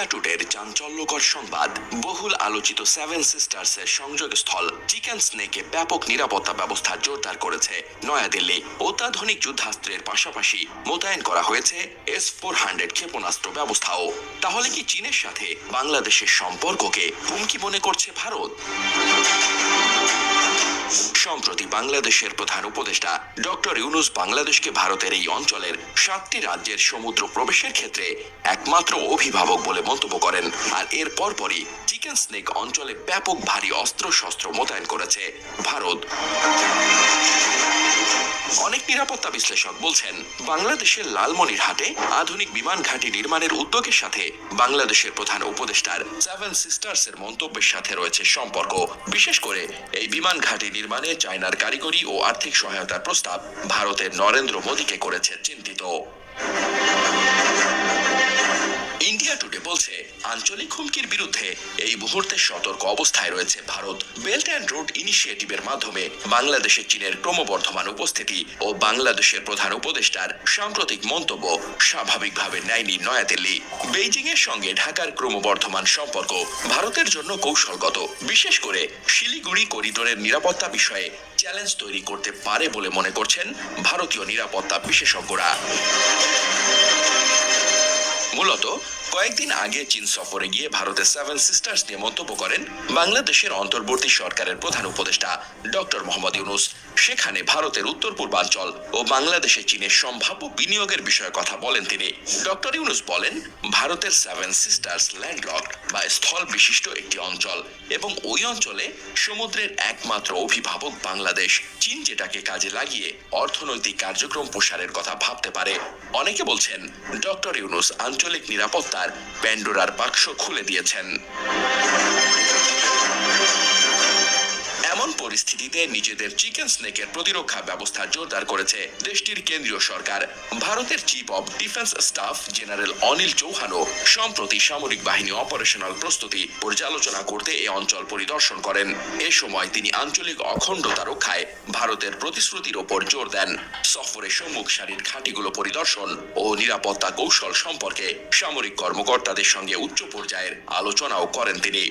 India টুডের চাঞ্চল্যকর সংবাদ। বহুল আলোচিত সেভেন সিস্টার্সের সংযোগস্থল চিকেন স্নেকে ব্যাপক নিরাপত্তা ব্যবস্থা জোরদার করেছে নয়াদিল্লি। অত্যাধুনিক যুদ্ধাস্ত্রের পাশাপাশি মোতায়েন করা হয়েছে S-400 ক্ষেপণাস্ত্র ব্যবস্থাও। তাহলে কি চীনের সাথে বাংলাদেশের সম্পর্ককে হুমকি মনে করছে ভারত? সম্প্রতি বাংলাদেশের প্রধান উপদেষ্টা ডক্টর ইউনূস বাংলাদেশকে ভারতের এই অঞ্চলের 7টি রাজ্যের সমুদ্র প্রবেশের ক্ষেত্রে একমাত্র অভিভাবক বলে মন্তব্য করেন। আর এর পরপরই চিকেন স্নেক অঞ্চলে ব্যাপক ভারী অস্ত্রশস্ত্র মোতায়েন করেছে ভারত। অনেক নিরাপত্তা বিশ্লেষক বলছেন, বাংলাদেশের লালমনিরহাটে আধুনিক বিমান ঘাঁটি নির্মাণের উদ্যোগের সাথে বাংলাদেশের প্রধান উপদেষ্টার সেভেন সিস্টার্সের মন্তব্যের সাথে রয়েছে সম্পর্ক। বিশেষ করে এই বিমান ঘাঁটি নির্মাণে চায়নার কারিগরি ও আর্থিক সহায়তার প্রস্তাব ভারতের নরেন্দ্র মোদীকে করেছে চিন্তিত। ইন্ডিয়া টুডে বলছে, আঞ্চলিক হুমকির বিরুদ্ধে এই মুহূর্তে সতর্ক অবস্থায় রয়েছে ভারত। বেল্ট অ্যান্ড রোড ইনিশিয়েটিভের মাধ্যমে বাংলাদেশে চীনের ক্রমবর্ধমান উপস্থিতি ও বাংলাদেশের প্রধান উপদেষ্টার সাম্প্রতিক মন্তব্য স্বাভাবিকভাবে নেয়নি নয়াদিল্লি। বেইজিং এর সঙ্গে ঢাকার ক্রমবর্ধমান সম্পর্ক ভারতের জন্য কৌশলগত, বিশেষ করে শিলিগুড়ি করিডোরের নিরাপত্তা বিষয়ে চ্যালেঞ্জ তৈরি করতে পারে বলে মনে করছেন ভারতীয় নিরাপত্তা বিশেষজ্ঞরা। মূলত কয়েকদিন আগে চীন সফরে গিয়ে ভারতের সেভেন সিস্টার্স নিয়ে মন্তব্য করেন বাংলাদেশের অন্তর্বর্তী সরকারের প্রধান উপদেষ্টা ডক্টর মোহাম্মদ ইউনূস। সেখানে ভারতের উত্তর পূর্বাঞ্চল ও বাংলাদেশে চীনের সম্ভাব্য বিনিয়োগের বিষয়ে কথা বলেন তিনি। ডক্টর ইউনূস বলেন, ভারতের সেভেন সিস্টার্স ল্যান্ডলকড বা স্থল বিশিষ্ট একটি অঞ্চল এবং ওই অঞ্চলে সমুদ্রের একমাত্র অভিভাবক বাংলাদেশ। চীন যেটাকে কাজে লাগিয়ে অর্থনৈতিক কার্যক্রম প্রসারের কথা ভাবতে পারে। অনেকে বলছেন, ডক্টর ইউনূস আঞ্চলিক নিরাপত্তার প্যান্ডোরার বাক্স খুলে দিয়েছেন। এমন পরিস্থিতিতে নিজেদের চিকেন স্নেকের প্রতিরক্ষা ব্যবস্থা জোরদার করেছে দেশটির কেন্দ্রীয় সরকার। ভারতের Chief of Defence Staff General Anil চৌহানও সম্প্রতি সামরিক বাহিনী অপারেশনাল প্রস্তুতি পর্যালোচনা করতে এ অঞ্চল পরিদর্শন করেন। এ সময় তিনি আঞ্চলিক অখণ্ডতা রক্ষায় ভারতের প্রতিশ্রুতির ওপর জোর দেন। সফরে সম্মুখ সারির ঘাঁটিগুলো পরিদর্শন ও নিরাপত্তা কৌশল সম্পর্কে সামরিক কর্মকর্তাদের সঙ্গে উচ্চ পর্যায়ের আলোচনাও করেন তিনি।